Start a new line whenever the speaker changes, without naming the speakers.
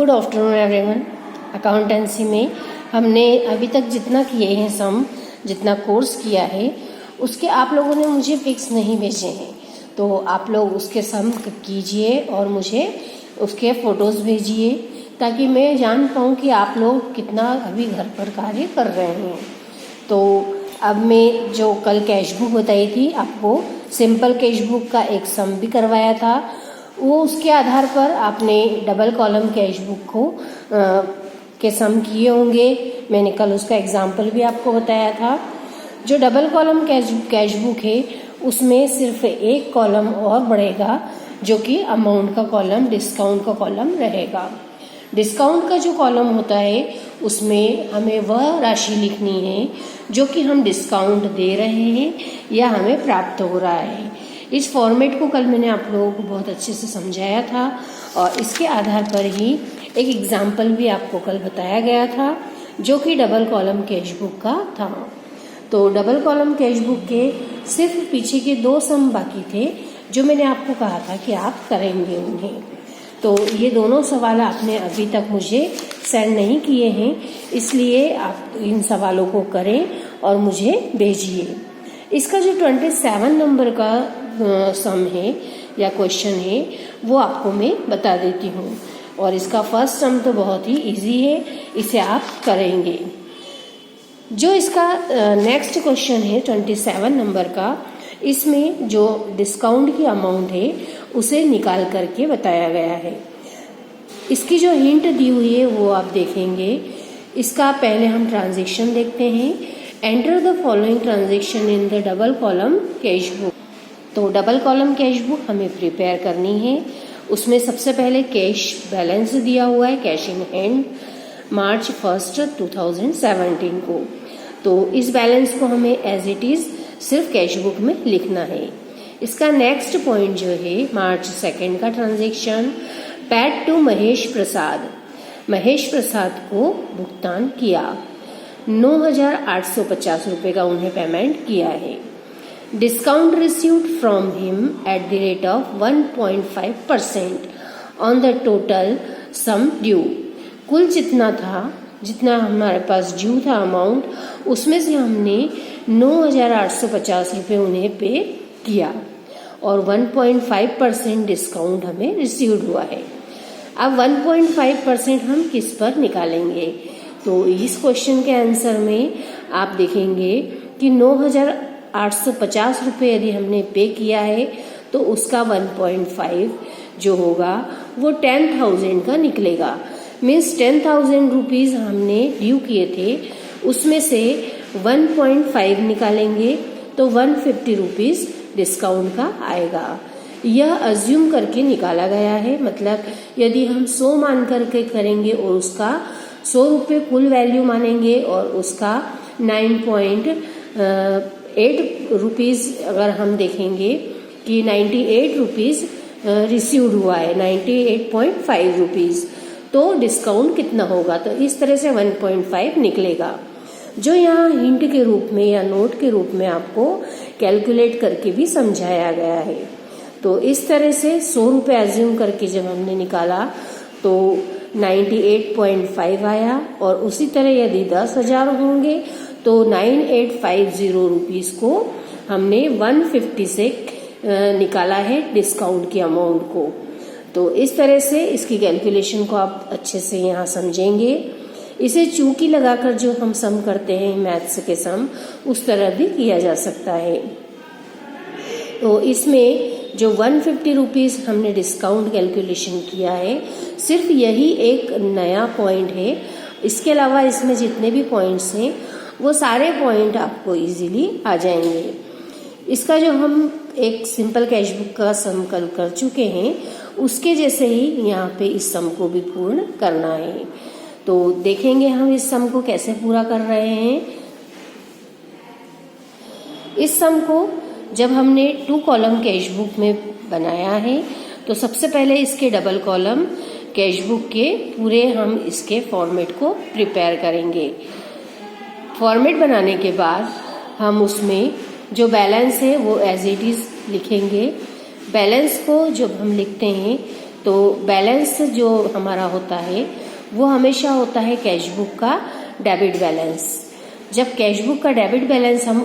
Good afternoon everyone. Accountancy में हमने अभी तक जितना किए हैं सम, जितना कोर्स किया है उसके आप लोगों ने मुझे पिक्स नहीं भेजे हैं, तो आप लोग उसके सम कीजिए और मुझे उसके फ़ोटोज़ भेजिए ताकि मैं जान पाऊँ कि आप लोग कितना अभी घर पर कार्य कर रहे हैं। तो अब मैं जो कल कैश बुक बताई थी आपको, सिंपल कैश बुक का एक सम भी करवाया था, वो उसके आधार पर आपने डबल कॉलम कैश बुक को के सम किए होंगे। मैंने कल उसका एग्जाम्पल भी आपको बताया था। जो डबल कॉलम कैश बुक है उसमें सिर्फ एक कॉलम और बढ़ेगा जो कि अमाउंट का कॉलम, डिस्काउंट का कॉलम रहेगा। डिस्काउंट का जो कॉलम होता है उसमें हमें वह राशि लिखनी है जो कि हम डिस्काउंट दे रहे हैं या हमें प्राप्त हो रहा है। इस फॉर्मेट को कल मैंने आप लोगों को बहुत अच्छे से समझाया था और इसके आधार पर ही एक एग्जाम्पल भी आपको कल बताया गया था जो कि डबल कॉलम कैश बुक का था। तो डबल कॉलम कैश बुक के सिर्फ पीछे के 2 सम बाकी थे जो मैंने आपको कहा था कि आप करेंगे उन्हें। तो ये दोनों सवाल आपने अभी तक मुझे सेंड नहीं किए हैं, इसलिए आप इन सवालों को करें और मुझे भेजिए। इसका जो 27 नंबर का सम है या क्वेश्चन है वो आपको मैं बता देती हूँ, और इसका फर्स्ट सम तो बहुत ही इजी है, इसे आप करेंगे। जो इसका नेक्स्ट क्वेश्चन है 27 नंबर का, इसमें जो डिस्काउंट की अमाउंट है उसे निकाल करके बताया गया है। इसकी जो हिंट दी हुई है वो आप देखेंगे। इसका पहले हम ट्रांजैक्शन देखते हैं। Enter the following transaction in the double column cash book. तो डबल कॉलम कैश बुक हमें प्रिपेयर करनी है। उसमें सबसे पहले कैश बैलेंस दिया हुआ है, कैश इन हैंड, मार्च 1, 2017 को। तो इस बैलेंस को हमें एज इट इज सिर्फ कैश बुक में लिखना है। इसका नेक्स्ट पॉइंट जो है मार्च 2 का transaction, paid to Mahesh Prasad. Mahesh Prasad को भुगतान किया, 9,850 रुपये का उन्हें पेमेंट किया है। Discount received from him at the rate of 1.5% on the total sum due. कुल जितना था, जितना हमारे पास ड्यू था अमाउंट, उसमें से हमने 9,850 रुपये उन्हें पे किया और 1.5% डिस्काउंट हमें रिसीव्ड हुआ है। अब 1.5% हम किस पर निकालेंगे? तो इस क्वेश्चन के आंसर में आप देखेंगे कि 9,850 रुपये यदि हमने पे किया है तो उसका 1.5 जो होगा वो 10,000 का निकलेगा। मीन्स 10,000 रुपीज़ हमने ड्यू किए थे, उसमें से 1.5 निकालेंगे तो 150 रुपीज़ डिस्काउंट का आएगा। यह अज्यूम करके निकाला गया है, मतलब यदि हम 100 मान करके करेंगे और उसका 100 रुपये कुल वैल्यू मानेंगे और उसका 9.8 रुपीज़ अगर हम देखेंगे कि 98 रुपीज़ रिसीव्ड हुआ है, 98.5 रुपीज़, तो डिस्काउंट कितना होगा? तो इस तरह से 1.5 निकलेगा, जो यहाँ हिंट के रूप में या नोट के रूप में आपको कैलकुलेट करके भी समझाया गया है। तो इस तरह से 100 रुपये एज्यूम करके जब हमने निकाला तो 98.5 आया, और उसी तरह यदि 10,000 होंगे तो 9,850 रुपीज़ को हमने 150 से निकाला है डिस्काउंट की अमाउंट को। तो इस तरह से इसकी कैलकुलेशन को आप अच्छे से यहाँ समझेंगे। इसे चूकी लगाकर जो हम सम करते हैं मैथ्स के सम, उस तरह भी किया जा सकता है। तो इसमें जो 150 रुपीज़ हमने डिस्काउंट कैलकुलेशन किया है, सिर्फ यही एक नया पॉइंट है। इसके अलावा इसमें जितने भी पॉइंट्स हैं वो सारे पॉइंट आपको इजीली आ जाएंगे। इसका जो हम एक सिंपल कैश बुक का सम कल कर चुके हैं, उसके जैसे ही यहाँ पे इस सम को भी पूर्ण करना है। तो देखेंगे हम इस सम को कैसे पूरा कर रहे हैं। इस सम को जब हमने 2 कॉलम कैश बुक में बनाया है तो सबसे पहले इसके डबल कॉलम कैश बुक के पूरे हम इसके फॉर्मेट को प्रिपेयर करेंगे। फॉर्मेट बनाने के बाद हम उसमें जो बैलेंस है वो एज इट इज लिखेंगे। बैलेंस को जब हम लिखते हैं तो बैलेंस जो हमारा होता है वो हमेशा होता है कैश बुक का डेबिट बैलेंस। जब कैश बुक का डेबिट बैलेंस हम